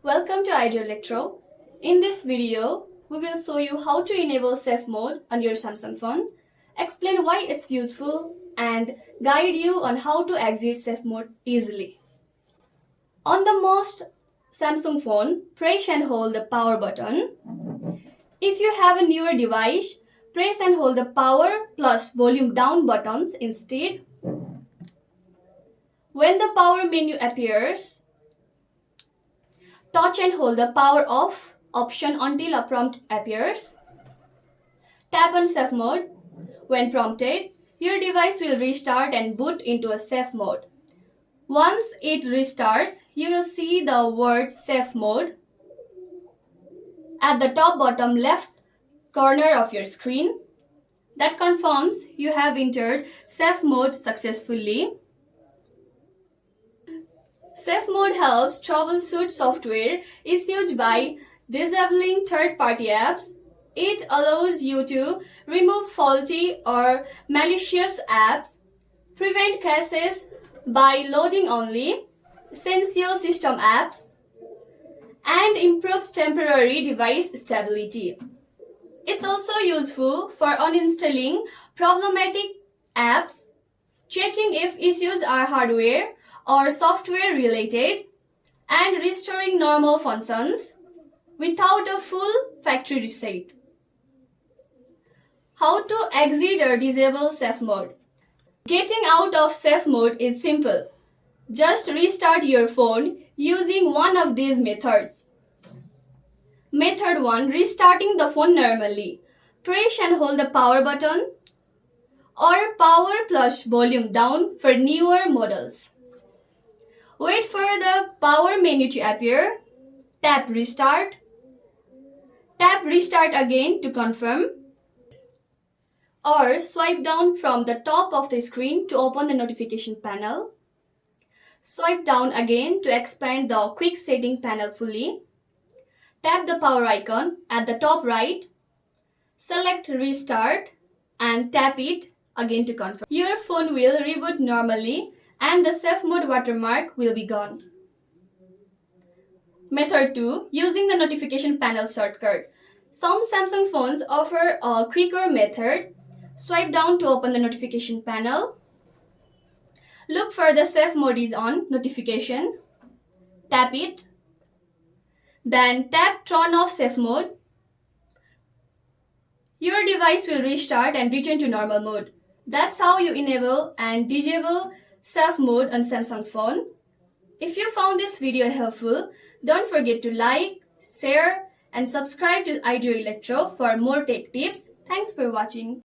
Welcome to IG Electro. In this video, we will show you how to enable safe mode on your Samsung phone, explain why it's useful, and guide you on how to exit safe mode easily. On the most Samsung phone, press and hold the power button. If you have a newer device, press and hold the power plus volume down buttons instead. When the power menu appears, touch and hold the power off option until a prompt appears. Tap on safe mode. When prompted, your device will restart and boot into a safe mode. Once it restarts, you will see the word safe mode at the top bottom left corner of your screen. That confirms you have entered safe mode successfully. Safe mode helps troubleshoot software issues by disabling third-party apps. It allows you to remove faulty or malicious apps, prevent crashes by loading only essential system apps, and improves temporary device stability. It's also useful for uninstalling problematic apps, checking if issues are hardware or software related, and restoring normal functions without a full factory reset. How to exit or disable safe mode? Getting out of safe mode is simple. Just restart your phone using one of these methods. Method 1. Restarting the phone normally. Press and hold the power button or power plus volume down for newer models. Wait for the power menu to appear. Tap restart. Tap restart again to confirm. Or swipe down from the top of the screen to open the notification panel. Swipe down again to expand the quick setting panel fully. Tap the power icon at the top right. Select restart and tap it again to confirm. Your phone will reboot normally and the safe mode watermark will be gone. Method 2. Using the notification panel shortcut. Some Samsung phones offer a quicker method. Swipe down to open the notification panel. Look for the safe mode is on notification. Tap it. Then tap turn off safe mode. Your device will restart and return to normal mode. That's how you enable and disable safe mode on Samsung phone. If you found this video helpful, don't forget to like, share, and subscribe to IG Electro for more tech tips. Thanks for watching.